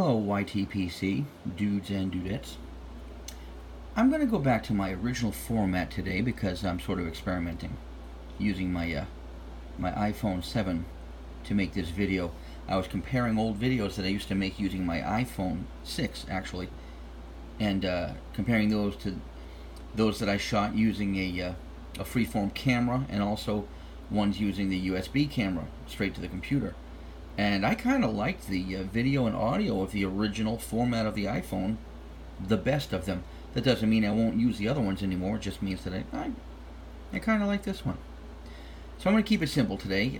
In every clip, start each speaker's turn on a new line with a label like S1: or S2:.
S1: Hello YTPC, dudes and dudettes. I'm going to go back to my original format today because I'm sort of experimenting using my iPhone 7 to make this video. I was comparing old videos that I used to make using my iPhone 6 actually, and comparing those to those that I shot using a freeform camera, and also ones using the USB camera straight to the computer. And I kind of liked the video and audio of the original format of the iPhone the best of them. That doesn't mean I won't use the other ones anymore. It just means that I kind of like this one. So I'm going to keep it simple today.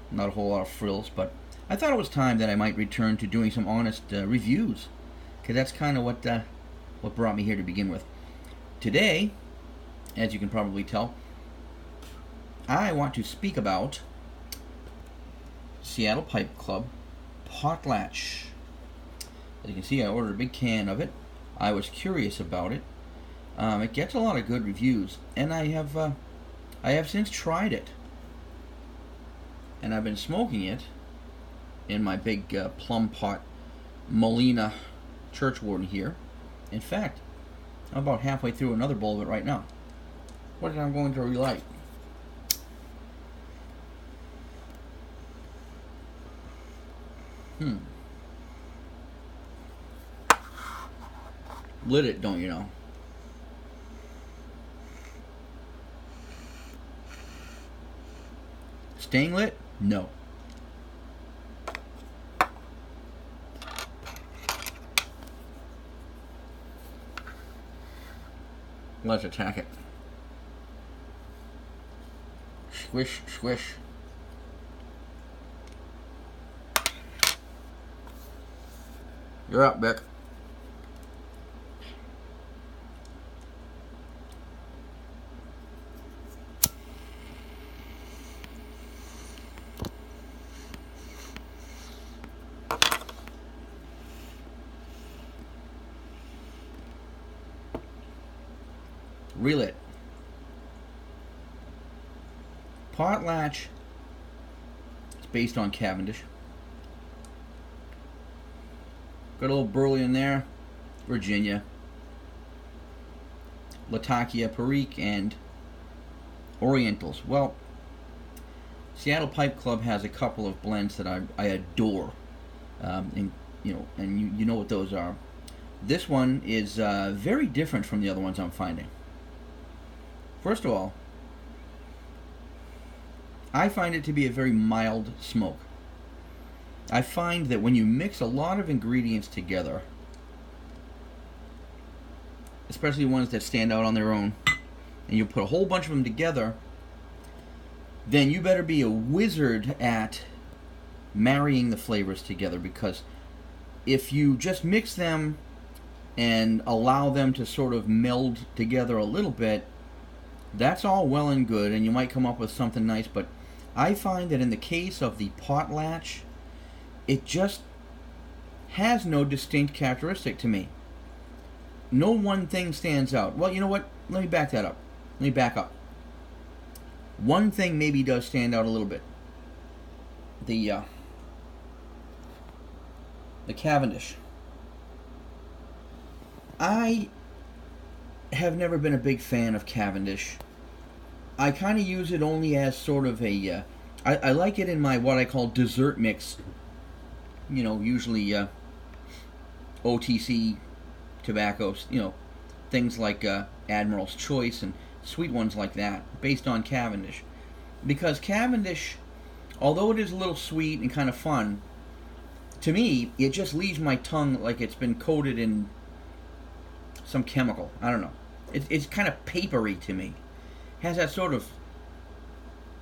S1: Not a whole lot of frills, but I thought it was time that I might return to doing some honest reviews, because that's kind of what brought me here to begin with. Today, as you can probably tell, I want to speak about Seattle Pipe Club Potlatch. As you can see, I ordered a big can of it. I was curious about it. It gets a lot of good reviews, and I have since tried it, and I've been smoking it in my big plum pot Molina Churchwarden here. In fact, I'm about halfway through another bowl of it right now. What I'm going to relight. Lit it, don't you know? Staying lit? No. Let's attack it. Squish, squish. You're up, Beck. Relit. Potlatch is based on Cavendish. Got a little burley in there, Virginia, Latakia, Perique, and Orientals. Well, Seattle Pipe Club has a couple of blends that I adore, and you know what those are. This one is very different from the other ones I'm finding. First of all, I find it to be a very mild smoke. I find that when you mix a lot of ingredients together, especially ones that stand out on their own, and you put a whole bunch of them together, then you better be a wizard at marrying the flavors together, because if you just mix them and allow them to sort of meld together a little bit, that's all well and good, and you might come up with something nice, but I find that in the case of the Potlatch, it just has no distinct characteristic to me. No one thing stands out. Well, you know what? Let me back that up. Let me back up. One thing maybe does stand out a little bit. The Cavendish. I have never been a big fan of Cavendish. I kind of use it only as sort of a I like it in my what I call dessert mix. You know, usually OTC tobaccos, you know, things like Admiral's Choice and sweet ones like that, based on Cavendish. Because Cavendish, although it is a little sweet and kind of fun, to me, it just leaves my tongue like it's been coated in some chemical. I don't know. It's kind of papery to me. Has that sort of,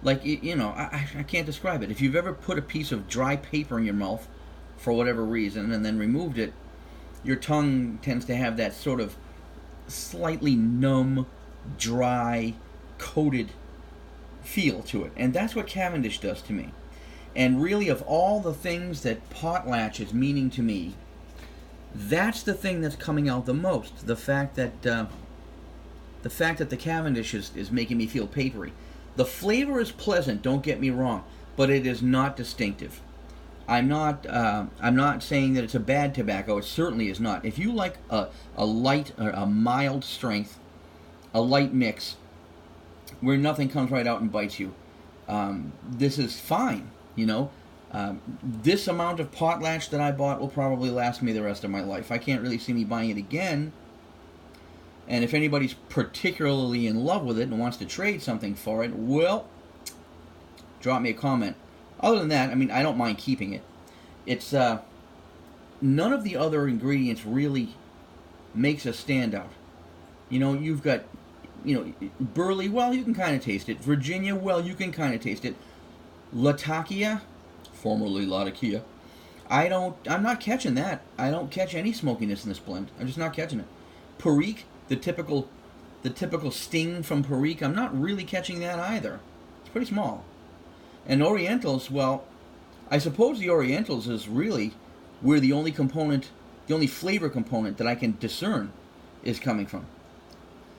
S1: like, you know, I can't describe it. If you've ever put a piece of dry paper in your mouth for whatever reason and then removed it, your tongue tends to have that sort of slightly numb, dry, coated feel to it. And that's what Cavendish does to me. And really, of all the things that Potlatch is meaning to me, that's the thing that's coming out the most. The fact that the Cavendish is making me feel papery. The flavor is pleasant, don't get me wrong, but it is not distinctive. I'm not saying that it's a bad tobacco. It certainly is not. If you like a light or a mild strength, a light mix, where nothing comes right out and bites you, this is fine. You know, this amount of Potlatch that I bought will probably last me the rest of my life. I can't really see me buying it again. And if anybody's particularly in love with it and wants to trade something for it, well, drop me a comment. Other than that, I mean, I don't mind keeping it. It's none of the other ingredients really makes a standout. You know, you've got, you know, Burley, well, you can kind of taste it. Virginia, well, you can kind of taste it. Latakia, formerly Latakia, I'm not catching that. I don't catch any smokiness in this blend. I'm just not catching it. Perique, the typical sting from Perique, I'm not really catching that either. It's pretty small. And Orientals, well, I suppose the Orientals is really where the only flavor component that I can discern is coming from.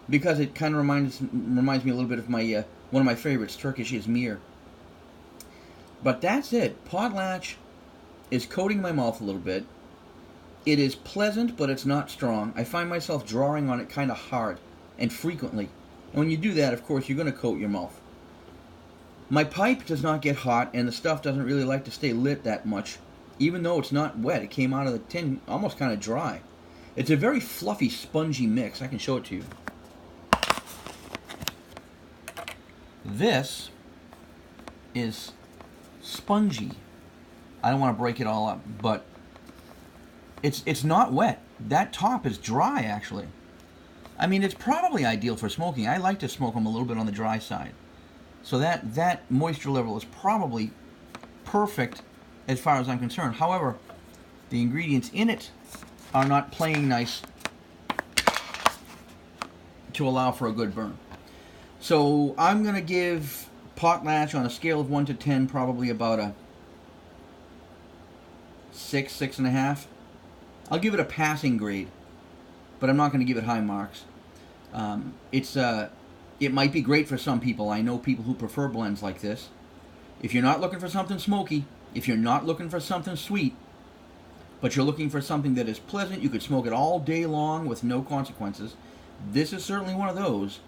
S1: Because it kind of reminds me a little bit of my one of my favorites, Turkish Izmir. But that's it. Potlatch is coating my mouth a little bit. It is pleasant, but it's not strong. I find myself drawing on it kind of hard and frequently. And when you do that, of course, you're going to coat your mouth. My pipe does not get hot, and the stuff doesn't really like to stay lit that much, even though it's not wet. It came out of the tin almost kind of dry. It's a very fluffy, spongy mix. I can show it to you. This is spongy. I don't want to break it all up, but it's not wet. That top is dry, actually. I mean, it's probably ideal for smoking. I like to smoke them a little bit on the dry side. So that moisture level is probably perfect as far as I'm concerned. However, the ingredients in it are not playing nice to allow for a good burn. So I'm going to give Potlatch on a scale of 1 to 10 probably about a 6, 6.5. I'll give it a passing grade, but I'm not going to give it high marks. It might be great for some people. I know people who prefer blends like this. If you're not looking for something smoky, if you're not looking for something sweet, but you're looking for something that is pleasant, you could smoke it all day long with no consequences, this is certainly one of those.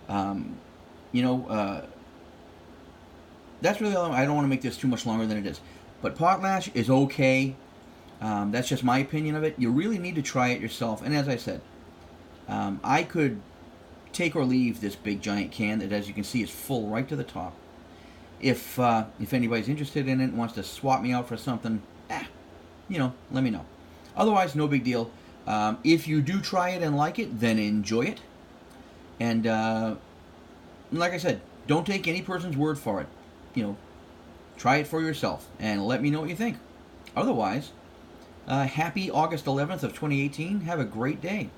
S1: That's really all. I don't want to make this too much longer than it is. But Potlatch is okay. That's just my opinion of it. You really need to try it yourself. And as I said, I could take or leave this big giant can that, as you can see, is full right to the top. If anybody's interested in it and wants to swap me out for something, let me know. Otherwise, no big deal. If you do try it and like it, then enjoy it. And like I said, don't take any person's word for it. Try it for yourself and let me know what you think. Otherwise, happy August 11th of 2018. Have a great day.